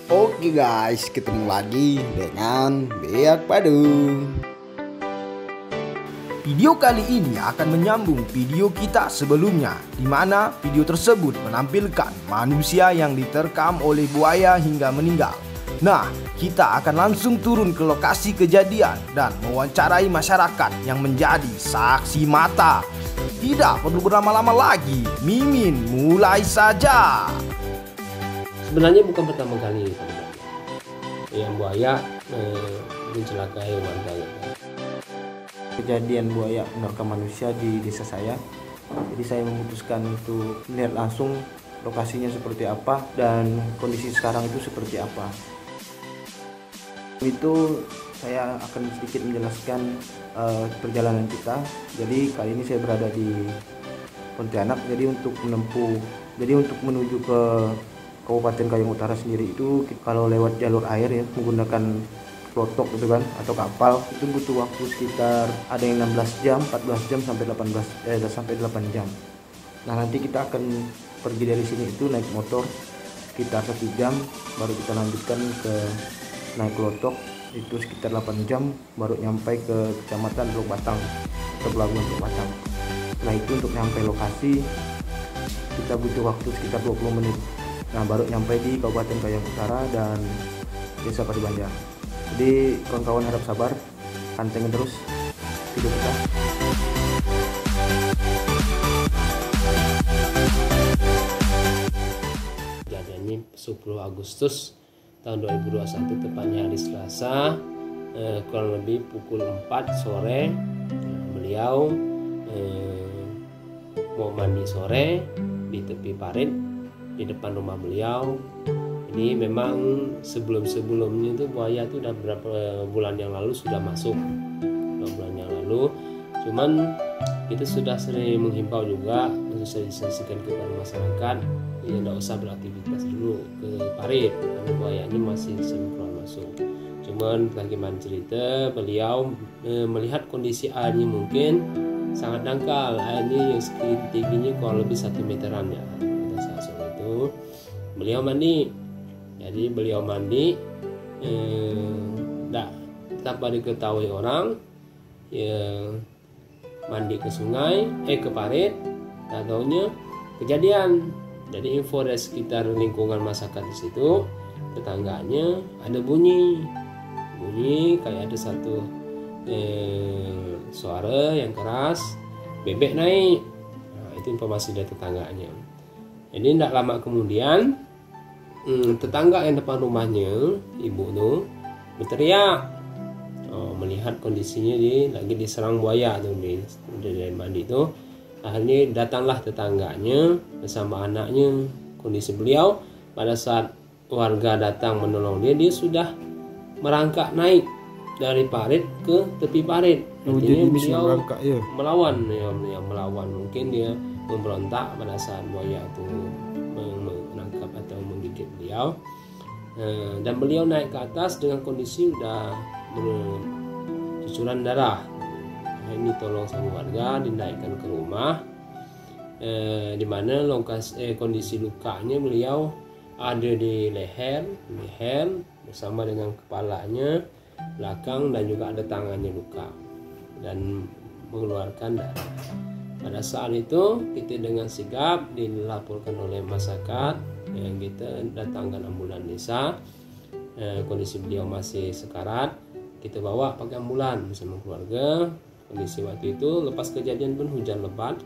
Oke guys, ketemu lagi dengan Beak Padu. Video kali ini akan menyambung video kita sebelumnya, di mana video tersebut menampilkan manusia yang diterkam oleh buaya hingga meninggal. Nah, kita akan langsung turun ke lokasi kejadian dan mewawancarai masyarakat yang menjadi saksi mata. Tidak perlu berlama-lama lagi, Mimin mulai saja. Sebenarnya bukan pertama kali yang buaya mencelakai warga. Kejadian buaya menerkam manusia di desa saya. Jadi saya memutuskan untuk melihat langsung lokasinya seperti apa dan kondisi sekarang itu seperti apa. Itu saya akan sedikit menjelaskan perjalanan kita. Jadi kali ini saya berada di Pontianak. Jadi untuk menuju ke Kabupaten Kayong Utara sendiri itu kalau lewat jalur air ya, menggunakan klotok gitu kan atau kapal, itu butuh waktu sekitar ada yang 16 jam, 14 jam sampai 8 jam. Nah, nanti kita akan pergi dari sini itu naik motor sekitar 1 jam, baru kita lanjutkan ke naik klotok itu sekitar 8 jam baru nyampe ke Kecamatan Teluk Batang atau Pelabuhan Teluk Batang. Nah, itu untuk nyampe lokasi kita butuh waktu sekitar 20 menit. Nah, baru nyampe di Kabupaten Kayong Utara dan Desa Padu Banjar. Jadi kawan-kawan harap sabar, pantengin terus video kita. Kejadiannya 10 Agustus tahun 2021, tepatnya hari Selasa, kurang lebih pukul 4 sore. Beliau mau mandi sore di tepi parit di depan rumah beliau. Ini memang sebelumnya itu buaya itu udah beberapa bulan yang lalu sudah masuk, 2 bulan yang lalu. Cuman kita sudah sering menghimbau juga, mensosialisasikan kepada masyarakat ya tidak usah beraktivitas dulu ke parit karena buayanya masih sering keluar masuk. Cuman bagaimana cerita beliau melihat kondisi airnya mungkin sangat dangkal, airnya yang tingginya kurang lebih 1 meteran ya. Pada saat sore itu beliau mandi. Jadi beliau mandi, tanpa diketahui orang, ya, mandi ke sungai, ke parit, tak taunya kejadian. Jadi info dari sekitar lingkungan masyarakat di situ, tetangganya ada bunyi kayak ada satu suara yang keras, bebek naik. Nah, itu informasi dari tetangganya. Jadi tidak lama kemudian tetangga yang depan rumahnya, ibu tuh berteriak, melihat kondisinya lagi diserang buaya tuh dari mandi tuh. Akhirnya datanglah tetangganya bersama anaknya. Kondisi beliau pada saat warga datang menolong dia sudah merangkak naik dari parit ke tepi parit. Artinya beliau melawan, mungkin dia memberontak pada saat buaya itu menangkap atau menggigit beliau. Dan beliau naik ke atas dengan kondisi udah bercucuran darah. Ini tolong sama warga dinaikkan ke rumah, di mana kondisi lukanya beliau ada di leher bersama dengan kepalanya, belakang, dan juga ada tangannya luka dan mengeluarkan darah. Pada saat itu kita dengan sigap dilaporkan oleh masyarakat, yang kita datangkan ambulan desa. Kondisi beliau masih sekarat, kita bawa pakai ambulan bersama keluarga. Kondisi waktu itu lepas kejadian pun hujan lebat.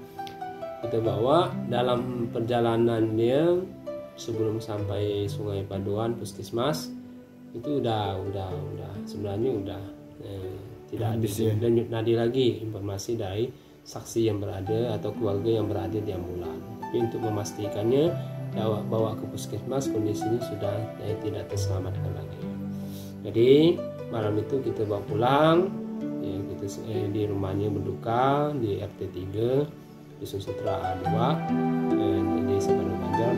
Kita bawa dalam perjalanan dia sebelum sampai Sungai Paduan Puskesmas itu udah sebenarnya udah tidak ada nadi lagi informasi dari saksi yang berada atau keluarga yang berada di ambulan. Tapi untuk memastikannya bawa ke puskesmas, kondisinya sudah tidak terselamatkan lagi. Jadi malam itu kita bawa pulang ya, kita di rumahnya berduka di RT 3 Dusun Sutra A2 di Desa Padu Banjar.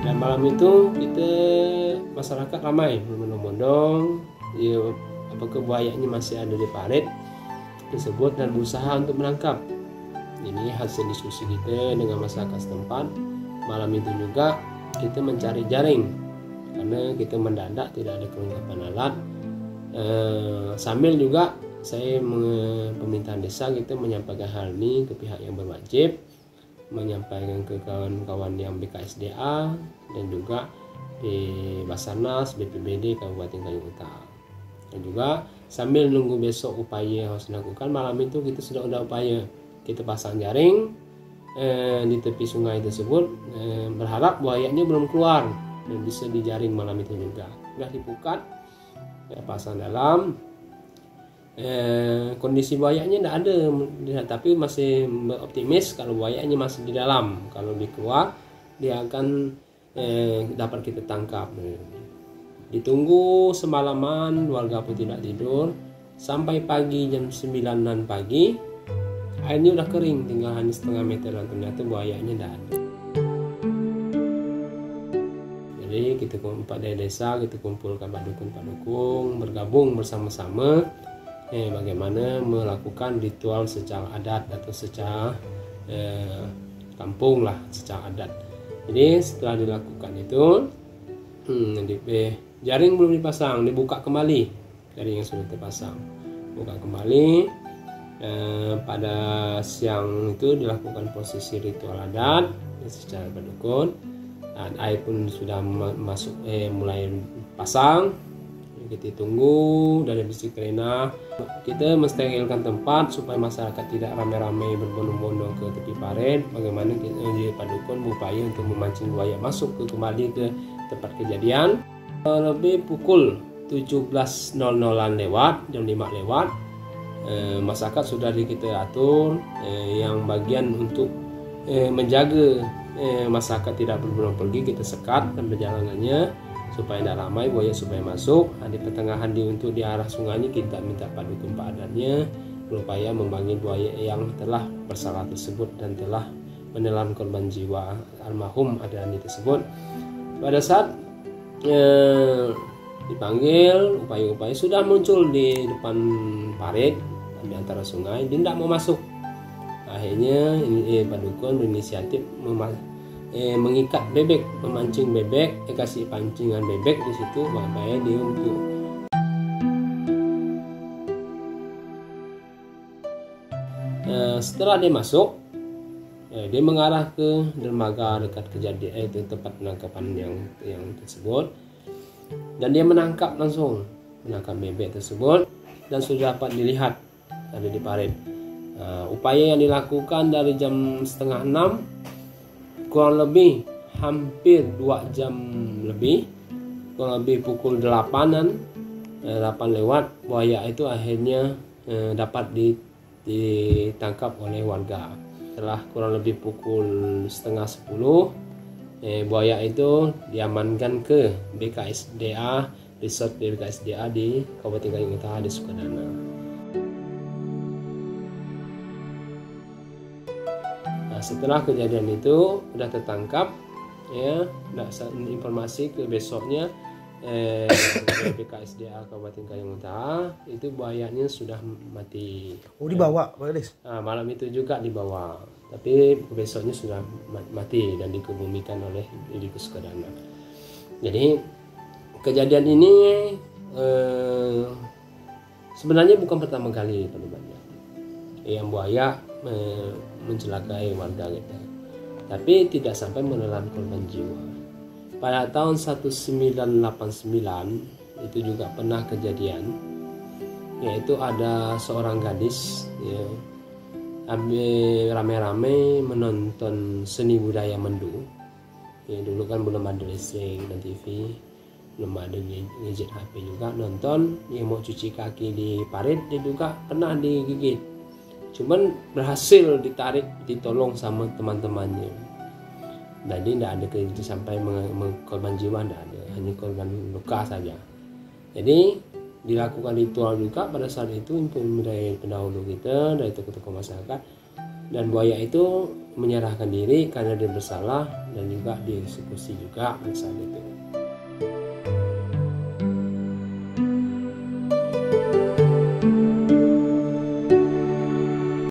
Dan malam itu kita masyarakat ramai berbondong-bondong, ya, apakah buayanya masih ada di parit tersebut dan berusaha untuk menangkap. Ini hasil diskusi kita dengan masyarakat setempat. Malam itu juga kita mencari jaring karena kita mendadak, tidak ada kelengkapan alat. Sambil juga saya pemerintahan desa kita menyampaikan hal ini ke pihak yang berwajib, menyampaikan ke kawan-kawan yang BKSDA dan juga di Basarnas, BPBD Kabupaten Kayong Utara. Dan juga sambil nunggu besok upaya harus dilakukan, malam itu kita sudah ada upaya, kita pasang jaring di tepi sungai tersebut, berharap buayanya belum keluar dan bisa dijaring malam itu juga. Sudah dipukat, pasang dalam. Kondisi buayanya tidak ada, tapi masih optimis kalau buayanya masih di dalam. Kalau dikeluar dia akan dapat kita tangkap. Ditunggu semalaman, warga pun tidak tidur sampai pagi jam 9 pagi. Airnya udah kering, tinggal hanya setengah meter dan ternyata buayanya tidak ada. Jadi kita kumpul dari desa, kita kumpulkan Pak Dukun bergabung bersama-sama bagaimana melakukan ritual secara adat atau secara kampung lah, secara adat. Jadi setelah dilakukan itu jaring belum dipasang, dibuka kembali jaring yang sudah terpasang, buka kembali. Pada siang itu dilakukan prosesi ritual adat secara berdukun, dan air pun sudah masuk mulai pasang. Kita tunggu dari besi kerena, kita mensterilkan tempat supaya masyarakat tidak ramai-ramai berbondong-bondong ke tepi parit. Bagaimana kita Pak Dukun berupaya untuk memancing buaya masuk kembali ke tempat kejadian. Lebih pukul 17.00-an lewat, jam 5 lewat, masyarakat sudah kita atur yang bagian untuk menjaga masyarakat tidak berbondong pergi, kita sekat dan perjalanannya supaya tidak ramai buaya supaya masuk. Di pertengahan untuk di arah sungainya kita minta Pak Dukun Pak Adatnya berupaya membagi buaya yang telah bersalah tersebut dan telah menelan korban jiwa almarhum Adani tersebut. Pada saat dipanggil, upaya-upaya sudah muncul di depan parit di antara sungai, dia tidak mau masuk. Akhirnya Pak Dukun berinisiatif mengikat bebek, memancing bebek, kasih pancingan bebek di situ, supaya dia untuk setelah dia masuk, dia mengarah ke dermaga dekat kejadian itu tempat penangkapan yang tersebut, dan dia menangkap bebek tersebut dan sudah dapat dilihat ada di parit. Upaya yang dilakukan dari jam 5:30 kurang lebih hampir 2 jam lebih, kurang lebih pukul 8 lewat, buaya itu akhirnya dapat ditangkap oleh warga. Setelah kurang lebih pukul 9:30, buaya itu diamankan ke BKSDA, resort BKSDA di Kabupaten Kayong Utara di Sukadana. Nah, setelah kejadian itu sudah tertangkap, informasi ke besoknya BKSDA Kabupaten Kayong Utara itu buayanya sudah mati. Oh, dibawa Pak Des? Malam itu juga dibawa, tapi besoknya sudah mati dan dikebumikan oleh di Sukadana. Jadi kejadian ini sebenarnya bukan pertama kali penyebabnya yang buaya mencelakai warga kita, tapi tidak sampai menelan korban jiwa. Pada tahun 1989 itu juga pernah kejadian, yaitu ada seorang gadis rame-rame menonton seni budaya Mendu. Dulu kan belum ada listrik dan TV, belum ada gadget HP juga, nonton mau cuci kaki di parit, dia juga pernah digigit, cuman berhasil ditarik, ditolong sama teman-temannya. Jadi tidak ada kejadian sampai korban jiwa, tidak ada, hanya korban luka saja. Jadi dilakukan ritual juga pada saat itu dari pendahulu kita, dari tokoh-tokoh masyarakat, dan buaya itu menyerahkan diri karena dia bersalah dan juga dieksekusi juga pada saat itu.